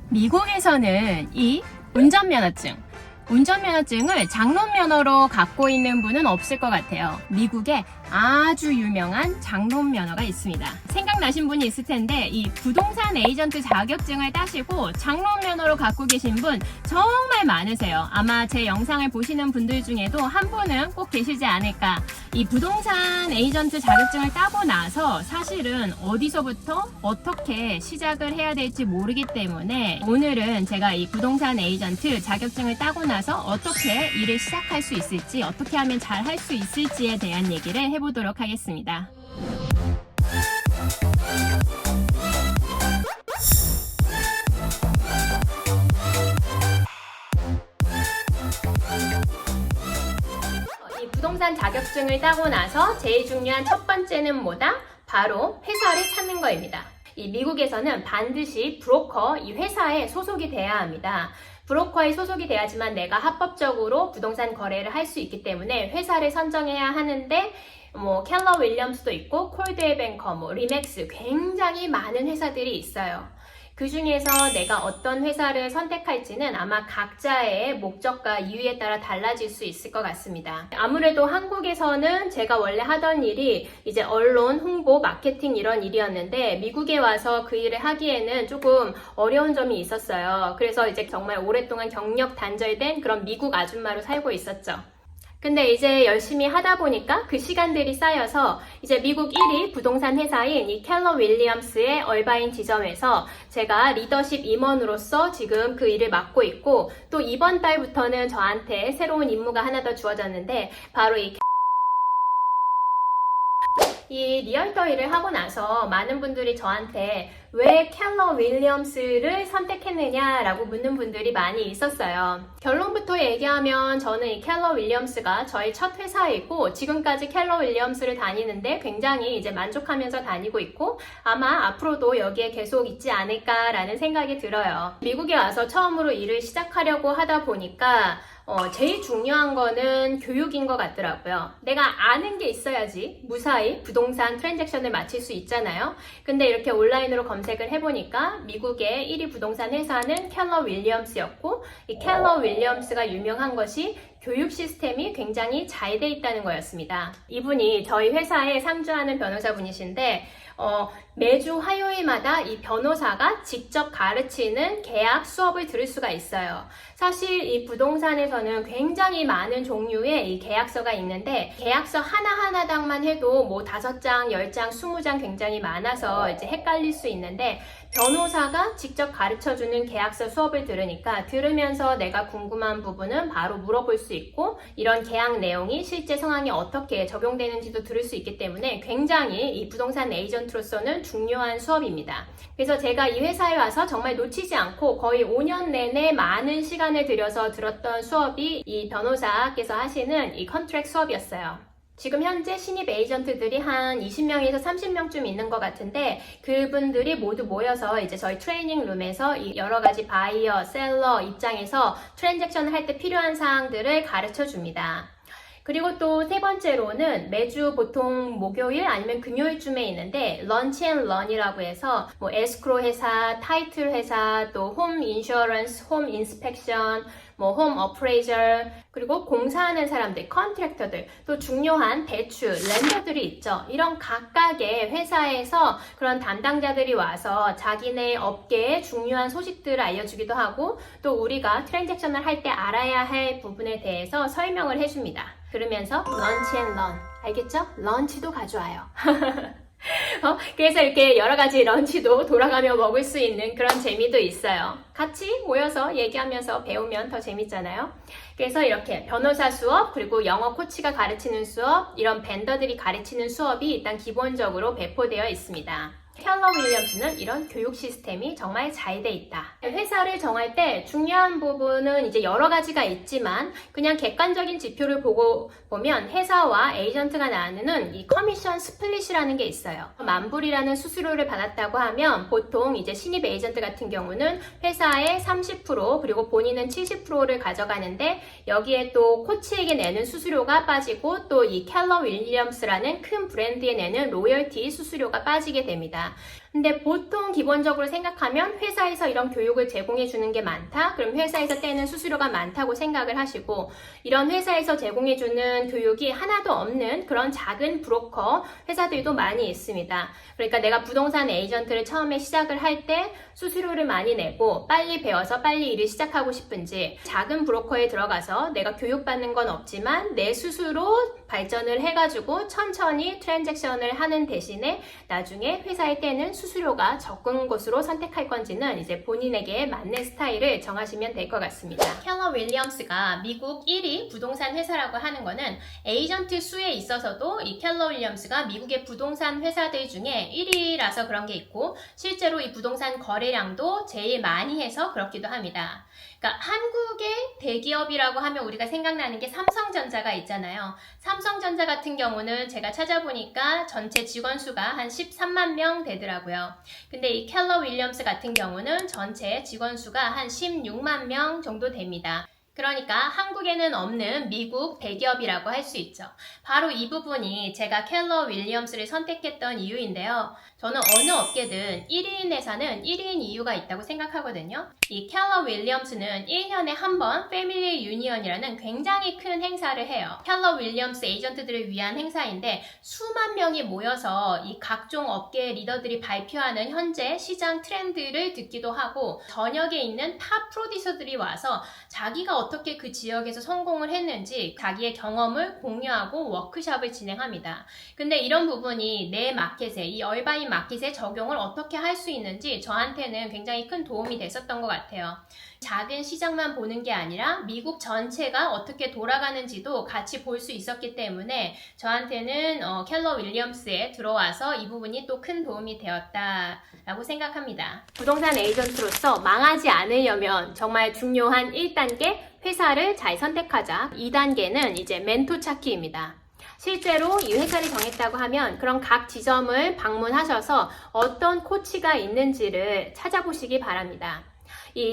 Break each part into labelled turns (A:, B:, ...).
A: 미국에서는 이 운전면허증을 장롱면허로 갖고 있는 분은 없을 것 같아요. 미국에 아주 유명한 장롱면허가 있습니다. 생각나신 분이 있을 텐데 이 부동산 에이전트 자격증을 따시고 장롱면허로 갖고 계신 분 정말 많으세요. 아마 제 영상을 보시는 분들 중에도 한 분은 꼭 계시지 않을까. 이 부동산 에이전트 자격증을 따고 나서 사실은 어디서부터 어떻게 시작을 해야 될지 모르기 때문에 오늘은 제가 이 부동산 에이전트 자격증을 따고 나서 어떻게 일을 시작할 수 있을지, 어떻게 하면 잘 할 수 있을지에 대한 얘기를 해보도록 하겠습니다. 이 부동산 자격증을 따고 나서 제일 중요한 첫 번째는 뭐다? 바로 회사를 찾는 거입니다. 이 미국에서는 반드시 브로커, 이 회사에 소속이 돼야 합니다. 브로커에 소속이 돼야지만 내가 합법적으로 부동산 거래를 할 수 있기 때문에 회사를 선정해야 하는데 켈러 윌리엄스도 있고 콜드웰 뱅커, 리맥스 굉장히 많은 회사들이 있어요. 그 중에서 내가 어떤 회사를 선택할지는 아마 각자의 목적과 이유에 따라 달라질 수 있을 것 같습니다. 아무래도 한국에서는 제가 원래 하던 일이 이제 언론, 홍보, 마케팅 이런 일이었는데 미국에 와서 그 일을 하기에는 조금 어려운 점이 있었어요. 그래서 이제 정말 오랫동안 경력 단절된 그런 미국 아줌마로 살고 있었죠. 근데 이제 열심히 하다 보니까 그 시간들이 쌓여서 이제 미국 1위 부동산 회사인 이 켈러 윌리엄스의 얼바인 지점에서 제가 리더십 임원으로서 지금 그 일을 맡고 있고 또 이번 달부터는 저한테 새로운 임무가 하나 더 주어졌는데 바로 이 리얼터 일을 하고 나서 많은 분들이 저한테 왜 켈러 윌리엄스를 선택했느냐라고 묻는 분들이 많이 있었어요. 결론부터 얘기하면 저는 이 켈러 윌리엄스가 저의 첫 회사이고 지금까지 켈러 윌리엄스를 다니는데 굉장히 이제 만족하면서 다니고 있고 아마 앞으로도 여기에 계속 있지 않을까라는 생각이 들어요. 미국에 와서 처음으로 일을 시작하려고 하다 보니까 제일 중요한 거는 교육인 것 같더라고요. 내가 아는 게 있어야지 무사히 부동산 트랜잭션을 마칠 수 있잖아요. 근데 이렇게 온라인으로 검색을 해보니까 미국의 1위 부동산 회사는 켈러 윌리엄스였고 이 켈러 윌리엄스가 유명한 것이 교육 시스템이 굉장히 잘 돼 있다는 거였습니다. 이분이 저희 회사에 상주하는 변호사분이신데 매주 화요일마다 이 변호사가 직접 가르치는 계약 수업을 들을 수가 있어요. 사실 이 부동산에서는 굉장히 많은 종류의 이 계약서가 있는데 계약서 하나하나당만 해도 5장, 10장, 20장 굉장히 많아서 이제 헷갈릴 수 있는데 변호사가 직접 가르쳐주는 계약서 수업을 들으면서 내가 궁금한 부분은 바로 물어볼 수 있고 이런 계약 내용이 실제 상황에 어떻게 적용되는지도 들을 수 있기 때문에 굉장히 이 부동산 에이전트로서는 중요한 수업입니다. 그래서 제가 이 회사에 와서 정말 놓치지 않고 거의 5년 내내 많은 시간을 들여서 들었던 수업이 이 변호사께서 하시는 이 컨트랙 수업이었어요. 지금 현재 신입 에이전트들이 한 20명에서 30명쯤 있는 것 같은데 그분들이 모두 모여서 이제 저희 트레이닝 룸에서 이 여러 가지 바이어, 셀러 입장에서 트랜잭션을 할 때 필요한 사항들을 가르쳐 줍니다. 그리고 또 세 번째로는 매주 보통 목요일 아니면 금요일쯤에 있는데 런치 앤 런이라고 해서 에스크로 회사, 타이틀 회사, 또 홈 인슈어런스, 홈 인스펙션, 홈 어프레이저, 그리고 공사하는 사람들, 컨트랙터들, 또 중요한 대출, 렌더들이 있죠. 이런 각각의 회사에서 그런 담당자들이 와서 자기네 업계의 중요한 소식들을 알려주기도 하고 또 우리가 트랜잭션을 할 때 알아야 할 부분에 대해서 설명을 해줍니다. 그러면서 런치 앤 런, 알겠죠? 런치도 가져와요. 그래서 이렇게 여러 가지 런치도 돌아가며 먹을 수 있는 그런 재미도 있어요. 같이 모여서 얘기하면서 배우면 더 재밌잖아요. 그래서 이렇게 변호사 수업, 그리고 영어 코치가 가르치는 수업, 이런 벤더들이 가르치는 수업이 일단 기본적으로 배포되어 있습니다. 켈러 윌리엄스는 이런 교육 시스템이 정말 잘 돼 있다. 회사를 정할 때 중요한 부분은 이제 여러 가지가 있지만 그냥 객관적인 지표를 보면 회사와 에이전트가 나누는 이 커미션 스플릿이라는 게 있어요. $10,000이라는 수수료를 받았다고 하면 보통 이제 신입 에이전트 같은 경우는 회사의 30% 그리고 본인은 70%를 가져가는데 여기에 또 코치에게 내는 수수료가 빠지고 또 이 켈러 윌리엄스라는 큰 브랜드에 내는 로열티 수수료가 빠지게 됩니다. 근데 보통 기본적으로 생각하면 회사에서 이런 교육을 제공해 주는 게 많다? 그럼 회사에서 떼는 수수료가 많다고 생각을 하시고, 이런 회사에서 제공해 주는 교육이 하나도 없는 그런 작은 브로커 회사들도 많이 있습니다. 그러니까 내가 부동산 에이전트를 처음에 시작을 할 때 수수료를 많이 내고 빨리 배워서 빨리 일을 시작하고 싶은지, 작은 브로커에 들어가서 내가 교육받는 건 없지만 내 스스로 발전을 해가지고 천천히 트랜잭션을 하는 대신에 나중에 회사에 떼는 수수료가 적은 곳으로 선택할 건지는 이제 본인에게 맞는 스타일을 정하시면 될 것 같습니다. 켈러 윌리엄스가 미국 1위 부동산 회사라고 하는 거는 에이전트 수에 있어서도 이 켈러 윌리엄스가 미국의 부동산 회사들 중에 1위라서 그런 게 있고, 실제로 이 부동산 거래량도 제일 많이 해서 그렇기도 합니다. 그러니까 한국의 대기업이라고 하면 우리가 생각나는 게 삼성전자가 있잖아요. 삼성전자 같은 경우는 제가 찾아보니까 전체 직원 수가 한 13만 명 되더라고요. 근데 이 켈러 윌리엄스 같은 경우는 전체 직원 수가 한 16만 명 정도 됩니다. 그러니까 한국에는 없는 미국 대기업이라고 할 수 있죠. 바로 이 부분이 제가 켈러 윌리엄스를 선택했던 이유인데요. 저는 어느 업계든 1인 회사는 1인 이유가 있다고 생각하거든요. 이 켈러 윌리엄스는 1년에 한 번 패밀리 유니언이라는 굉장히 큰 행사를 해요. 켈러 윌리엄스 에이전트들을 위한 행사인데 수만 명이 모여서 이 각종 업계 리더들이 발표하는 현재 시장 트렌드를 듣기도 하고, 전역에 있는 탑 프로듀서들이 와서 자기가 어떻게 그 지역에서 성공을 했는지 자기의 경험을 공유하고 워크숍을 진행합니다. 근데 이런 부분이 내 마켓에, 이 얼바인 마켓에 적용을 어떻게 할 수 있는지 저한테는 굉장히 큰 도움이 됐었던 것 같아요. 작은 시장만 보는 게 아니라 미국 전체가 어떻게 돌아가는지도 같이 볼 수 있었기 때문에 저한테는 켈러 윌리엄스에 들어와서 이 부분이 또 큰 도움이 되었다라고 생각합니다. 부동산 에이전트로서 망하지 않으려면 정말 중요한 1단계, 회사를 잘 선택하자. 2단계는 이제 멘토 찾기입니다. 실제로 이 회사를 정했다고 하면 그런 각 지점을 방문하셔서 어떤 코치가 있는지를 찾아보시기 바랍니다.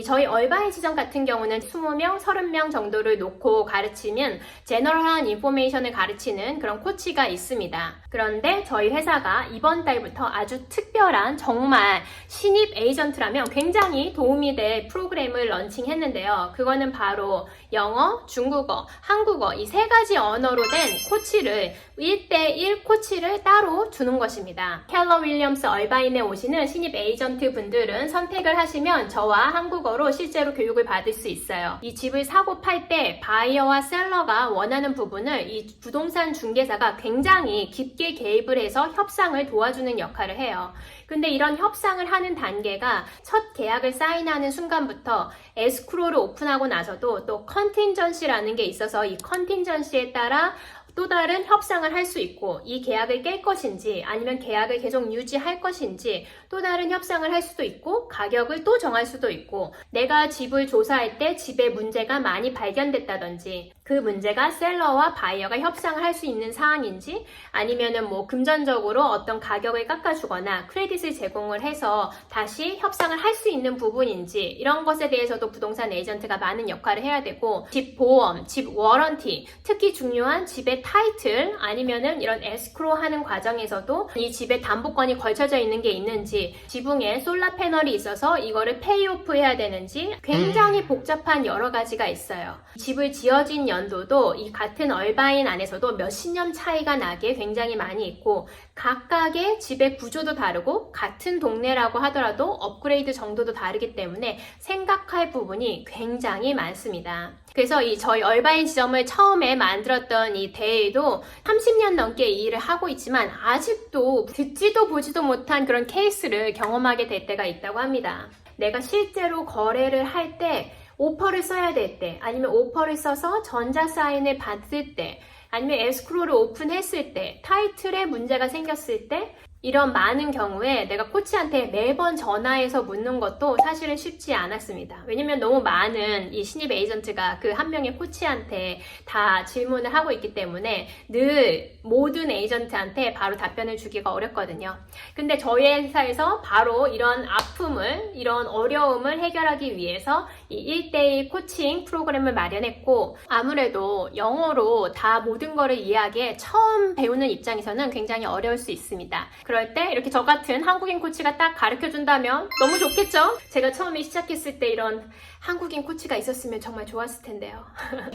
A: 저희 얼바인 지점 같은 경우는 20명, 30명 정도를 놓고 가르치면 제너럴한 인포메이션을 가르치는 그런 코치가 있습니다. 그런데 저희 회사가 이번 달부터 아주 특별한 정말 신입 에이전트라면 굉장히 도움이 될 프로그램을 런칭했는데요. 그거는 바로 영어, 중국어, 한국어 이 3가지 언어로 된 코치를 1대1 코치를 따로 주는 것입니다. 켈러 윌리엄스 얼바인에 오시는 신입 에이전트 분들은 선택을 하시면 저와 한국어로 실제로 교육을 받을 수 있어요. 이 집을 사고 팔 때 바이어와 셀러가 원하는 부분을 이 부동산 중개사가 굉장히 깊게 개입을 해서 협상을 도와주는 역할을 해요. 근데 이런 협상을 하는 단계가 첫 계약을 사인하는 순간부터 에스크로를 오픈하고 나서도 또 컨틴전시라는 게 있어서 이 컨틴전시에 따라 또 다른 협상을 할 수 있고, 이 계약을 깰 것인지 아니면 계약을 계속 유지할 것인지 또 다른 협상을 할 수도 있고, 가격을 또 정할 수도 있고, 내가 집을 조사할 때 집에 문제가 많이 발견됐다든지 그 문제가 셀러와 바이어가 협상을 할 수 있는 사항인지, 아니면은 금전적으로 어떤 가격을 깎아주거나 크레딧을 제공을 해서 다시 협상을 할 수 있는 부분인지, 이런 것에 대해서도 부동산 에이전트가 많은 역할을 해야 되고, 집 보험, 집 워런티, 특히 중요한 집의 타이틀 아니면은 이런 에스크로 하는 과정에서도 이 집에 담보권이 걸쳐져 있는 게 있는지, 지붕에 솔라 패널이 있어서 이거를 페이오프 해야 되는지 굉장히 복잡한 여러 가지가 있어요. 집을 지어진 연도도 이 같은 얼바인 안에서도 몇십 년 차이가 나게 굉장히 많이 있고, 각각의 집의 구조도 다르고 같은 동네라고 하더라도 업그레이드 정도도 다르기 때문에 생각할 부분이 굉장히 많습니다. 그래서 저희 얼바인 지점을 처음에 만들었던 이 대회도 30년 넘게 이 일을 하고 있지만 아직도 듣지도 보지도 못한 그런 케이스를 경험하게 될 때가 있다고 합니다. 내가 실제로 거래를 할 때 오퍼를 써야 될 때, 아니면 오퍼를 써서 전자사인을 받을 때, 아니면 에스크로를 오픈했을 때, 타이틀에 문제가 생겼을 때, 이런 많은 경우에 내가 코치한테 매번 전화해서 묻는 것도 사실은 쉽지 않았습니다. 왜냐면 너무 많은 이 신입 에이전트가 그 한 명의 코치한테 다 질문을 하고 있기 때문에 늘 모든 에이전트한테 바로 답변을 주기가 어렵거든요. 근데 저희 회사에서 바로 이런 아픔을, 이런 어려움을 해결하기 위해서 이 1대1 코칭 프로그램을 마련했고, 아무래도 영어로 다 모든 거를 이해하기에 처음 배우는 입장에서는 굉장히 어려울 수 있습니다. 그럴 때 이렇게 저 같은 한국인 코치가 딱 가르쳐 준다면 너무 좋겠죠? 제가 처음에 시작했을 때 이런 한국인 코치가 있었으면 정말 좋았을 텐데요.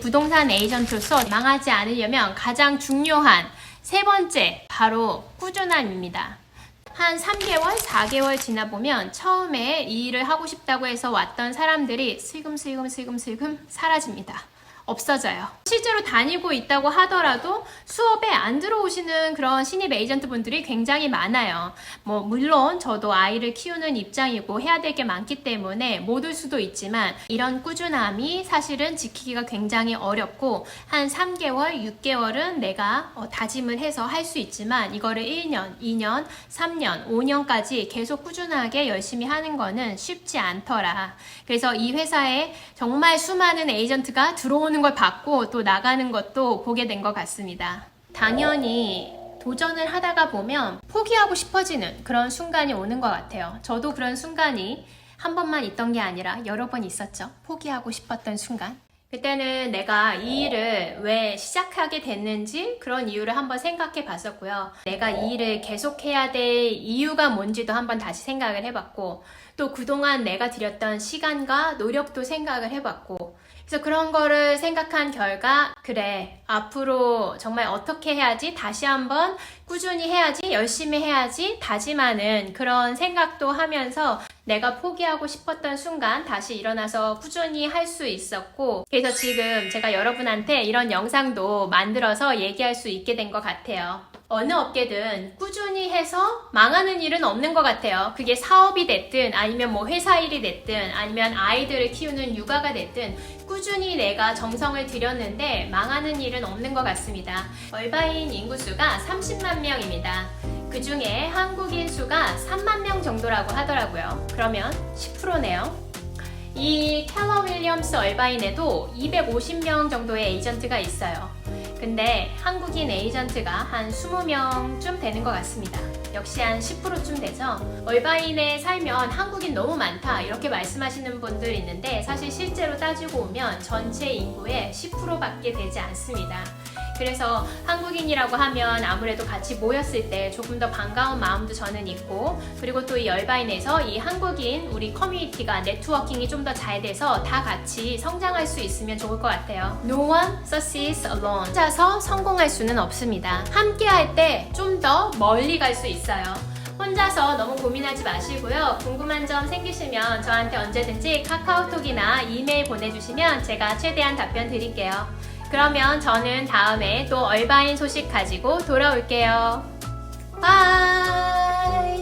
A: 부동산 에이전트로서 망하지 않으려면 가장 중요한 세 번째, 바로 꾸준함입니다. 한 3개월, 4개월 지나보면 처음에 이 일을 하고 싶다고 해서 왔던 사람들이 슬금슬금 사라집니다. 없어져요. 실제로 다니고 있다고 하더라도 수업에 안 들어오시는 그런 신입 에이전트 분들이 굉장히 많아요. 물론 저도 아이를 키우는 입장이고 해야 될 게 많기 때문에 못 올 수도 있지만 이런 꾸준함이 사실은 지키기가 굉장히 어렵고 한 3개월, 6개월은 내가 다짐을 해서 할 수 있지만 이거를 1년, 2년, 3년, 5년까지 계속 꾸준하게 열심히 하는 거는 쉽지 않더라. 그래서 이 회사에 정말 수많은 에이전트가 들어오는 걸 봤고 또 나가는 것도 보게 된 것 같습니다. 당연히 도전을 하다가 보면 포기하고 싶어지는 그런 순간이 오는 것 같아요. 저도 그런 순간이 한 번만 있던 게 아니라 여러 번 있었죠. 포기하고 싶었던 순간. 그때는 내가 이 일을 왜 시작하게 됐는지 그런 이유를 한번 생각해 봤었고요. 내가 이 일을 계속해야 될 이유가 뭔지도 한번 다시 생각을 해봤고 또 그동안 내가 들였던 시간과 노력도 생각을 해봤고 그래서 그런 거를 생각한 결과 그래 앞으로 정말 어떻게 해야지 다시 한번 꾸준히 해야지 열심히 해야지 다짐하는 그런 생각도 하면서 내가 포기하고 싶었던 순간 다시 일어나서 꾸준히 할 수 있었고 그래서 지금 제가 여러분한테 이런 영상도 만들어서 얘기할 수 있게 된 것 같아요. 어느 업계든 꾸준히 해서 망하는 일은 없는 것 같아요. 그게 사업이 됐든 아니면 회사 일이 됐든 아니면 아이들을 키우는 육아가 됐든 꾸준히 내가 정성을 들였는데 망하는 일은 없는 것 같습니다. 얼바인 인구수가 30만 명입니다. 그 중에 한국인 수가 3만 명 정도라고 하더라고요. 그러면 10%네요. 이 켈러 윌리엄스 얼바인에도 250명 정도의 에이전트가 있어요. 근데 한국인 에이전트가 한 20명쯤 되는 것 같습니다. 역시 한 10%쯤 되죠. 얼바인에 살면 한국인 너무 많다 이렇게 말씀하시는 분들 있는데 사실 실제로 따지고 보면 전체 인구의 10%밖에 되지 않습니다. 그래서 한국인이라고 하면 아무래도 같이 모였을 때 조금 더 반가운 마음도 저는 있고 그리고 또 이 얼바인에서 이 한국인 우리 커뮤니티가 네트워킹이 좀 더 잘 돼서 다 같이 성장할 수 있으면 좋을 것 같아요. No one succeeds alone. 혼자서 성공할 수는 없습니다. 함께 할 때 좀 더 멀리 갈 수 있어요. 혼자서 너무 고민하지 마시고요. 궁금한 점 생기시면 저한테 언제든지 카카오톡이나 이메일 보내주시면 제가 최대한 답변 드릴게요. 그러면 저는 다음에 또 얼바인 소식 가지고 돌아올게요. 바이!